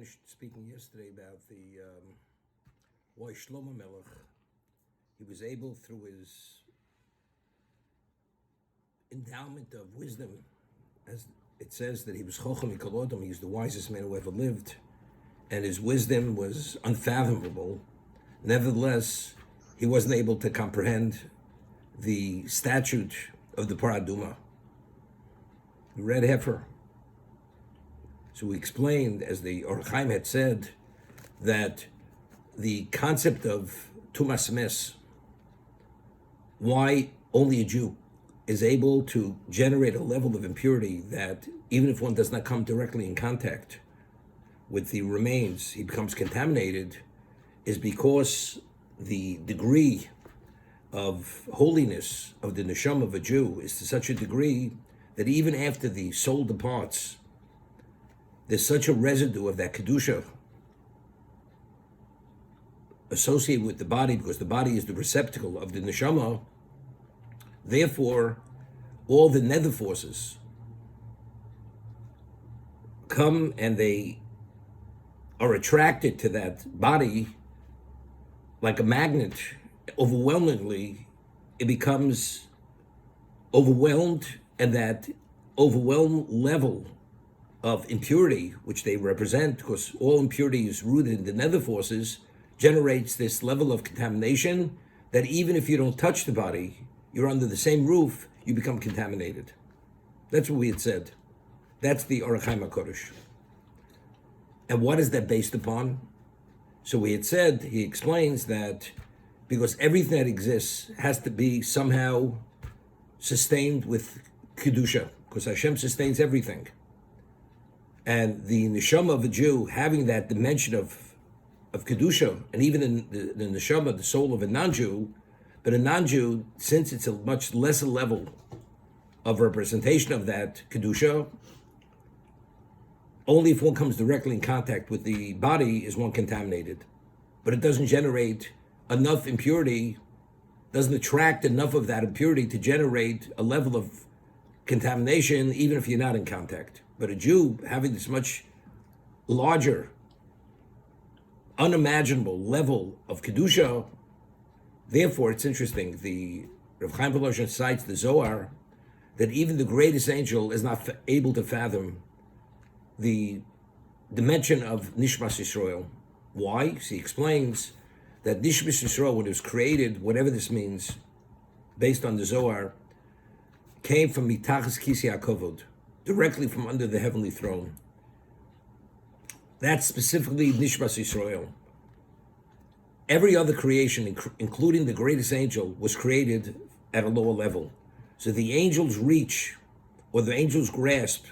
finished speaking yesterday about the why Shlomo Melech, he was able through his endowment of wisdom, as it says that he was Chocham Mikol Adam, he was the wisest man who ever lived, and his wisdom was unfathomable. Nevertheless, he wasn't able to comprehend the statute of the Paraduma, the red heifer. So we explained, as the Or Chaim had said, that the concept of Tumas Mes, why only a Jew is able to generate a level of impurity that even if one does not come directly in contact with the remains, he becomes contaminated, is because the degree of holiness of the neshama of a Jew is to such a degree that even after the soul departs, there's such a residue of that kedusha associated with the body, because the body is the receptacle of the neshama. Therefore, all the nether forces come and they are attracted to that body like a magnet. Overwhelmingly, it becomes overwhelmed, and that overwhelmed level of impurity, which they represent, because all impurity is rooted in the nether forces, generates this level of contamination that even if you don't touch the body, you're under the same roof, you become contaminated. That's what we had said. That's the Or Chaim HaKodesh. And what is that based upon? So we had said, he explains that because everything that exists has to be somehow sustained with Kedusha, because Hashem sustains everything. And the neshama of a Jew having that dimension of Kedusha, and even in the neshama, the soul of a non-Jew, but a non-Jew, since it's a much lesser level of representation of that Kedusha, only if one comes directly in contact with the body is one contaminated. But it doesn't generate enough impurity, doesn't attract enough of that impurity to generate a level of contamination, even if you're not in contact. But a Jew having this much larger, unimaginable level of Kedusha, therefore it's interesting, the Rav Chaim Volozhin cites the Zohar, that even the greatest angel is not able to fathom the dimension of Nishmas Yisrael. Why? So he explains that Nishmas Yisrael, when it was created, whatever this means, based on the Zohar, came from Mitachas Kisi HaKavod, directly from under the heavenly throne. That's specifically Nishmas Yisrael. Every other creation, including the greatest angel, was created at a lower level. So the angel's reach, or the angel's grasp,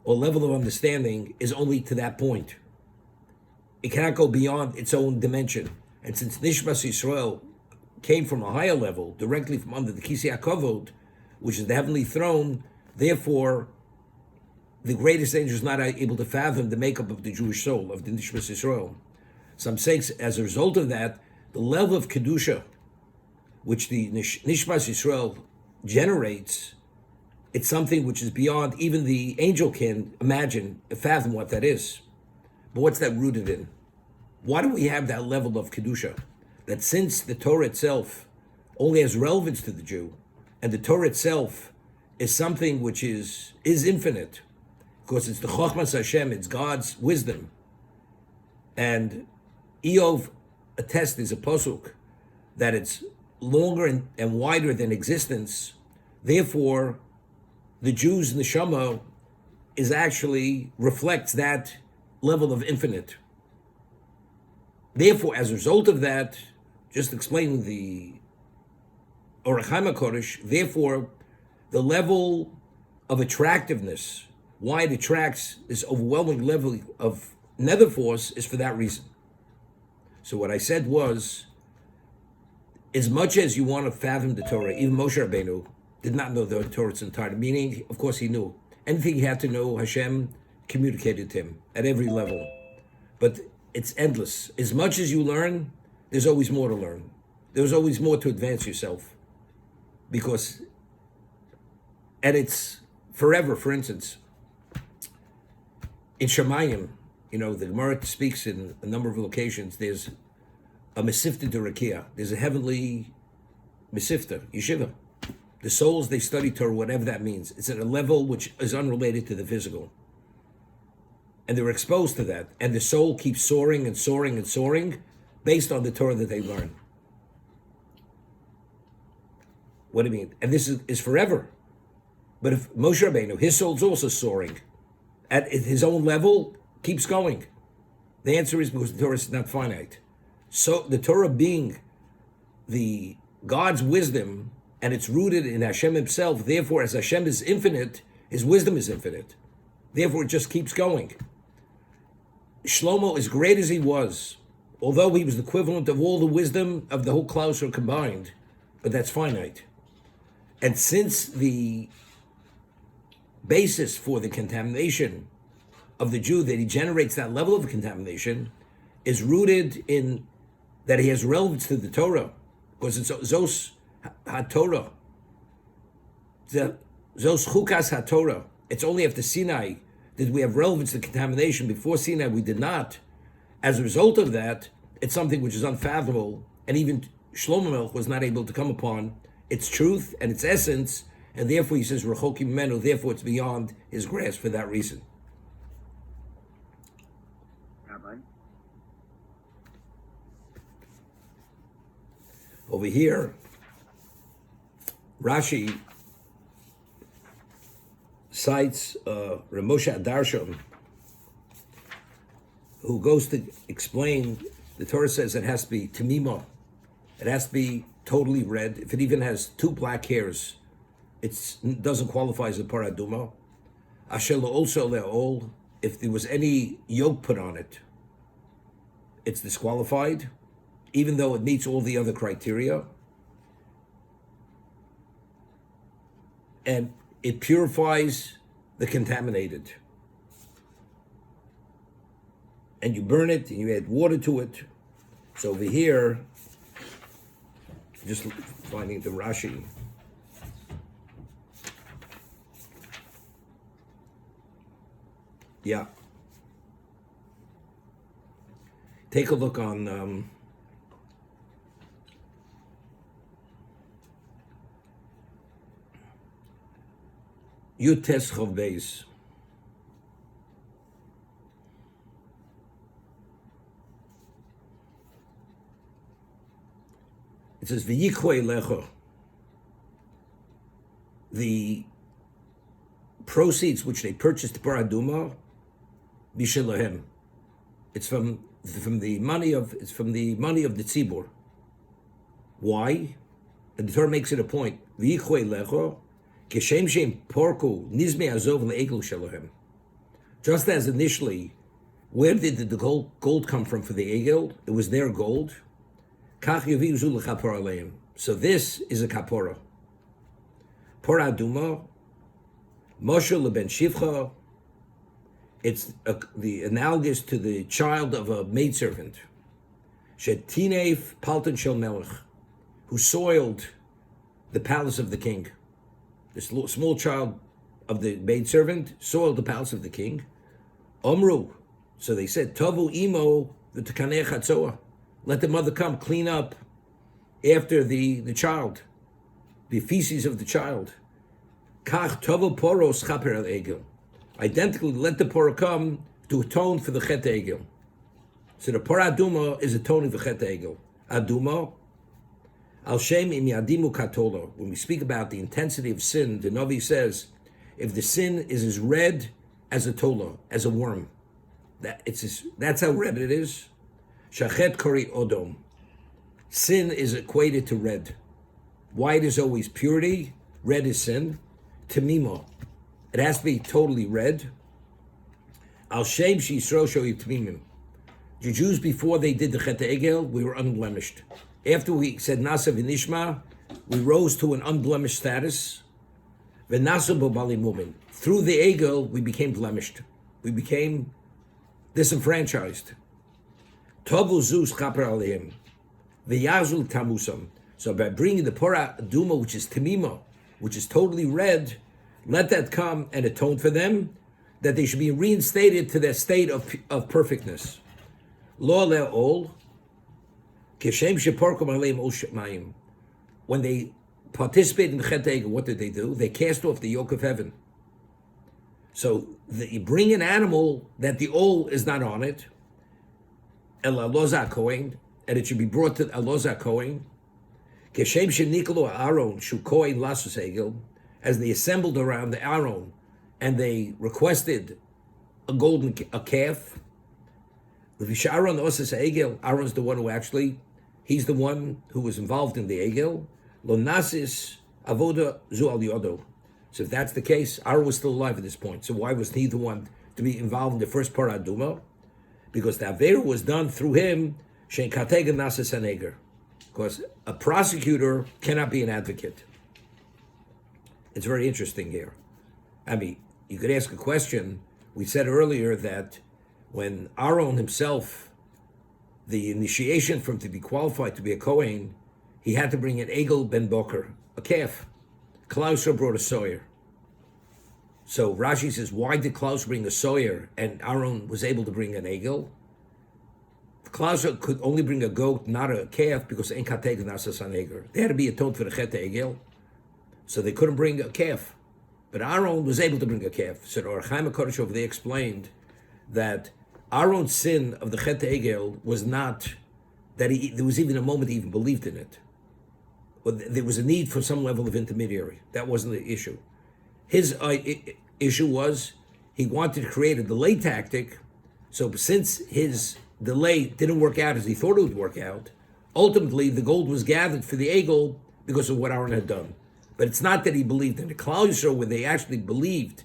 or level of understanding is only to that point. It cannot go beyond its own dimension. And since Nishmas Yisrael came from a higher level, directly from under the Kisi HaKavod, which is the heavenly throne, therefore, the greatest angel is not able to fathom the makeup of the Jewish soul, of the Nishmas Yisrael. Some say, as a result of that, the level of Kedusha, which the Nishmas Yisrael generates, it's something which is beyond even the angel can imagine, fathom what that is. But what's that rooted in? Why do we have that level of Kedusha? That since the Torah itself only has relevance to the Jew, and the Torah itself is something which is infinite, because it's the Chochmas Hashem, it's God's wisdom. And Eov attests, is a pasuk, that it's longer and wider than existence. Therefore, the Jew's neshama is actually reflects that level of infinite. Therefore, as a result of that, just explaining the Or Chaim HaKodesh, therefore, the level of attractiveness, why it attracts this overwhelming level of nether force, is for that reason. So what I said was, as much as you want to fathom the Torah, even Moshe Rabbeinu did not know the Torah's entirety, meaning, of course, he knew. Anything he had to know, Hashem communicated to him at every level. But it's endless. As much as you learn, there's always more to learn. There's always more to advance yourself. Because, and it's forever. For instance, in Shemayim, the Gemara speaks in a number of locations. There's a Mesifta de Rakia. There's a heavenly Mesifta, Yeshiva. The souls, they study Torah, whatever that means. It's at a level which is unrelated to the physical. And they're exposed to that. And the soul keeps soaring and soaring and soaring based on the Torah that they learn. What do you mean? And this is forever. But if Moshe Rabbeinu, his soul's also soaring at his own level, keeps going. The answer is because the Torah is not finite. So the Torah being the God's wisdom, and it's rooted in Hashem himself, therefore as Hashem is infinite, his wisdom is infinite. Therefore it just keeps going. Shlomo, as great as he was, although he was the equivalent of all the wisdom of the whole Klauser combined, but that's finite. And since the basis for the contamination of the Jew, that he generates that level of contamination, is rooted in that he has relevance to the Torah, because it's Zos HaTorah, Zos Chukas HaTorah. It's only after Sinai did we have relevance to contamination. Before Sinai, we did not. As a result of that, it's something which is unfathomable, and even Shlomo Melech was not able to come upon its truth and its essence, and therefore he says, Rechokim Menu, therefore it's beyond his grasp for that reason. Rabbi? Over here, Rashi cites Ramosha Darshan, who goes to explain, the Torah says it has to be Tamima. It has to be totally red. If it even has 2 black hairs, it doesn't qualify as a paraduma. Asher also le'ol, if there was any yoke put on it, it's disqualified, even though it meets all the other criteria. And it purifies the contaminated. And you burn it, and you add water to it. So over here, just finding the Rashi. Yeah. Take a look on Yutes Chov Beis. It says, V'yichoi lecho. The proceeds which they purchased paraduma, b'shelahem. It's from the money of the tzibur. Why? And the Torah makes it a point. V'yichoi lecho, kishem shem porku nizme azov le'egel shelahem. Just as initially, where did the gold come from for the egel? It was their gold. So this is a kapora. Pora aduma, Moshe leben shivcha. It's the analogous to the child of a maidservant. Shetinef palton shel melech, who soiled the palace of the king. This small child of the maidservant soiled the palace of the king. Omru, so they said, Tavu imo v'tekaneh chatzoah. Let the mother come clean up after the child, the feces of the child. Kach tovo poros chaper al egel. Identically, let the pora come to atone for the chet egel. So the pora aduma is atoning for chet egel. Aduma, al shem im yadimu katolo. When we speak about the intensity of sin, the Navi says, if the sin is as red as a tola, as a worm, that's how red it is. Shachet kori odom. Sin is equated to red. White is always purity. Red is sin. Tamimo. It has to be totally red. Al shem she'isro shoyu tamimim. The Jews, before they did the Chet Egel, we were unblemished. After we said Nasa v'nishma, we rose to an unblemished status. V'nasa b'bali mumin. Through the Egel, we became blemished. We became disenfranchised. Tovu zus chaper aleim, v'yazul tamusam. So by bringing the pora aduma, which is tamima, which is totally red, let that come and atone for them. that they should be reinstated to their state of perfectness. Lo le'ol, kishem sheporkom aleim ol shemayim. When they participate in the Chet Egel, what did they do? They cast off the yoke of heaven. So you bring an animal that the ol is not on it, el aloza kohen, and it should be brought to aloza kohen. Kishem shenikolo Aaron shu kohen lasus egel, as they assembled around the Aaron and they requested a calf. Aaron Osas Egel, Aaron's the one who actually, he's the one who was involved in the Egel. Lo nasis avoda zu al yodo. So if that's the case, Aaron was still alive at this point. So why was he the one to be involved in the first paraduma? Because the Aveira was done through him, shein katega nasis haneger. Because a prosecutor cannot be an advocate. It's very interesting here. I mean, you could ask a question. We said earlier that when Aaron himself, the initiation for him to be qualified to be a Kohen, he had to bring an Egel ben Boker, a calf. Klaus brought a sawyer. So Rashi says, why did Klaus bring a sawyer and Aaron was able to bring an Egel? Klaus could only bring a goat, not a calf, because ein kateg nasas haneger. They had to be atoned for the Chet Egel, so they couldn't bring a calf. But Aaron was able to bring a calf. So the Or Chaim HaKodesh over there explained that Aaron's sin of the Chet Egel was not that there was even a moment he even believed in it. Or there was a need for some level of intermediary. That wasn't the issue. His issue was he wanted to create a delay tactic. So since his delay didn't work out as he thought it would work out, ultimately the gold was gathered for the Egel because of what Aaron had done. But it's not that he believed in the Klal Yisrael, where they actually believed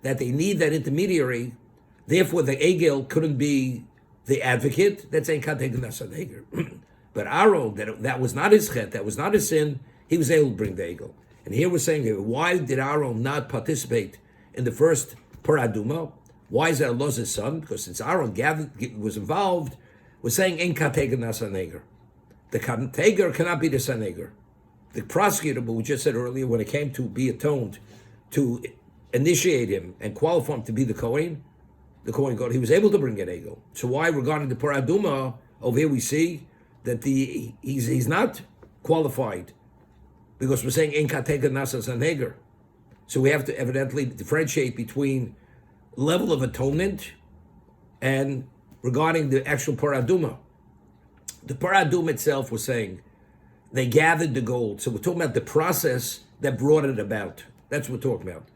that they need that intermediary. Therefore, the Egel couldn't be the advocate. That's ein kateg nasas haneger. But Aaron, that was not his chet, that was not his sin. He was able to bring the Egel. And here we're saying, why did Aaron not participate in the first paraduma? Why is that Elazar's son? Because since Aaron was involved, we're saying ein kateg nasas haneger. The kateger cannot be the saneger. The prosecutor, but we just said earlier, when it came to be atoned, to initiate him and qualify him to be the Kohen God, he was able to bring an Egel. So why, regarding the paraduma, over here we see that he's not qualified, because we're saying ein kateg nasas haneger. So we have to evidently differentiate between level of atonement and regarding the actual paraduma. The paraduma itself was saying they gathered the gold. So we're talking about the process that brought it about. That's what we're talking about.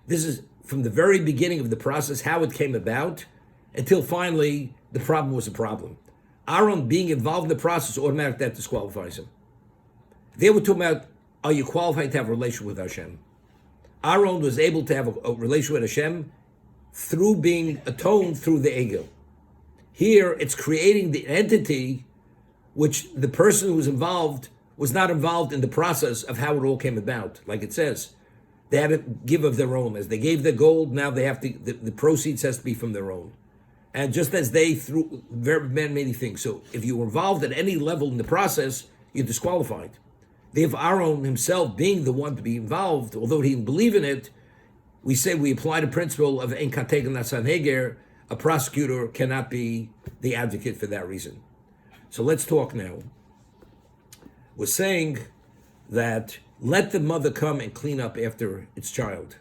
This is from the very beginning of the process, how it came about, until finally the problem was a problem. Aaron being involved in the process, automatically that disqualifies him. They were talking about, are you qualified to have a relation with Hashem? Aaron was able to have a relation with Hashem through being atoned through the Egel. Here, it's creating the entity which the person who was involved was not involved in the process of how it all came about. Like it says, they had to give of their own. As they gave the gold, now they have to, the proceeds has to be from their own. And just as they threw very many things. So if you were involved at any level in the process, you're disqualified. Therefore, Aaron himself being the one to be involved, although he didn't believe in it, we say we apply the principle of ein kateg nasas haneger. A prosecutor cannot be the advocate for that reason. So let's talk now. We're saying that let the mother come and clean up after its child.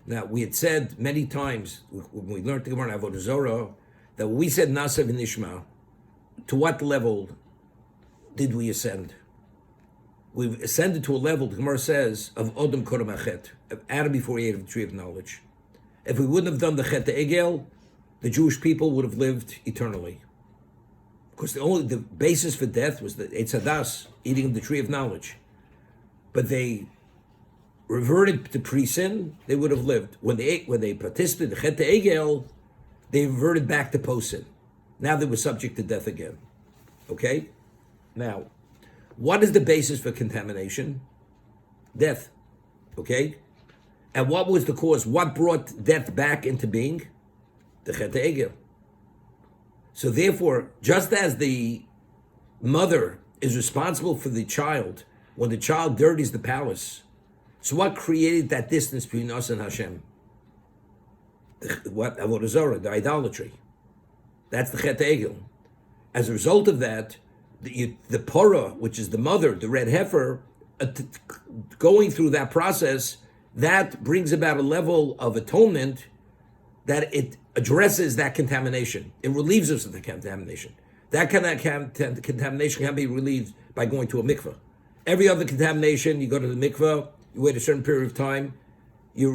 Now, we had said many times, when we learned the Gemara in Avodah Zorah, that when we said Nasa v'nishma, to what level did we ascend? We've ascended to a level, the Gemara says, of Odom Kodem Achet, of Adam before he ate of the tree of knowledge. If we wouldn't have done the Chet Egel, the Jewish people would have lived eternally. Because the basis for death was the Eitz Hadas, eating of the tree of knowledge. But they reverted to pre-sin, they would have lived. When they participated in the Chet Egel, they reverted back to post-sin. Now they were subject to death again. Okay? Now, what is the basis for contamination? Death. Okay? And what was the cause? What brought death back into being? The Chet Egel. So therefore, just as the mother is responsible for the child, when the child dirties the palace, so what created that distance between us and Hashem? What avodah zarah, the idolatry. That's the chet egel. As a result of that, the porah, which is the mother, the red heifer, going through that process, that brings about a level of atonement that it addresses that contamination. It relieves us of the contamination. That kind of contamination can be relieved by going to a mikveh. Every other contamination, you go to the mikveh, you wait a certain period of time, you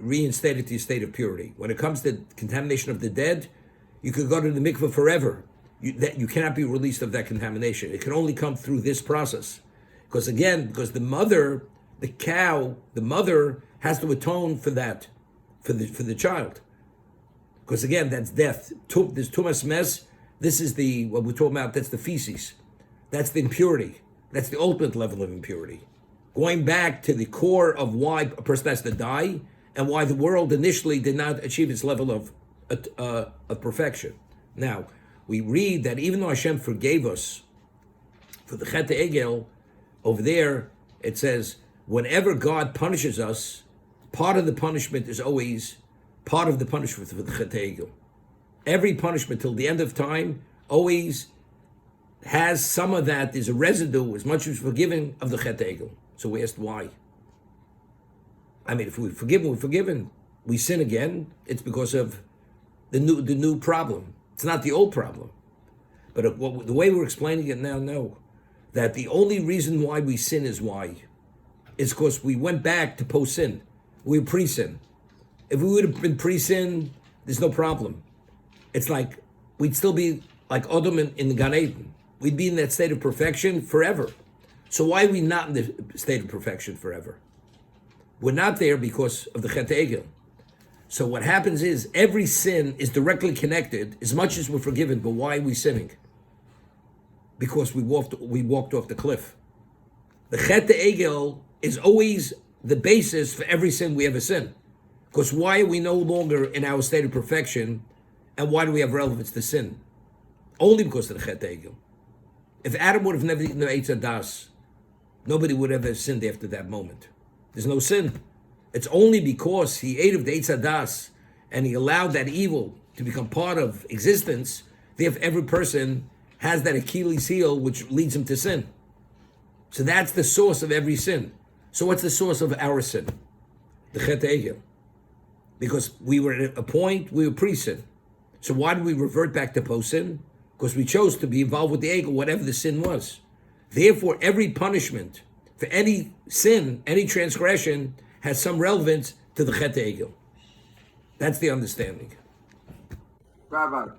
reinstate it to your state of purity. When it comes to contamination of the dead, you could go to the mikveh forever. You cannot be released of that contamination. It can only come through this process. Because the mother, the cow, the mother has to atone for that, for the child. Because again, that's death. This tumas mes, this is what we're talking about, that's the feces. That's the impurity. That's the ultimate level of impurity. Going back to the core of why a person has to die and why the world initially did not achieve its level of perfection. Now, we read that even though Hashem forgave us for the Chet Egel, over there it says, whenever God punishes us, part of the punishment is always part of the punishment for the Chet Egel. Every punishment till the end of time always has some of that, is a residue, as much as forgiven, of the Chet Egel. So we asked why. I mean, if we're forgiven, we're forgiven. We sin again, it's because of the new problem. It's not the old problem. But the way we're explaining it now, no. That the only reason why we sin is why. It's because we went back to post-sin. We were pre-sin. If we would have been pre-sin, there's no problem. It's like, we'd still be like Adam in the Gan Eden. We'd be in that state of perfection forever. So why are we not in the state of perfection forever? We're not there because of the Chet Egel. So what happens is every sin is directly connected, as much as we're forgiven, but why are we sinning? Because we walked off the cliff. The Chet Egel is always the basis for every sin we ever sin. Because why are we no longer in our state of perfection, and why do we have relevance to sin? Only because of the Chet Egel. If Adam would have never eaten the Eitz Hadas, nobody would have ever sinned after that moment. There's no sin. It's only because he ate of the Eitz Hadas and he allowed that evil to become part of existence, therefore every person has that Achilles heel which leads him to sin. So that's the source of every sin. So what's the source of our sin? The Chet Egel. Because we were at a point, we were pre-sin. So why did we revert back to post-sin? Because we chose to be involved with the Egel, whatever the sin was. Therefore, every punishment for any sin, any transgression, has some relevance to the Chet Egel. That's the understanding. Rabbi.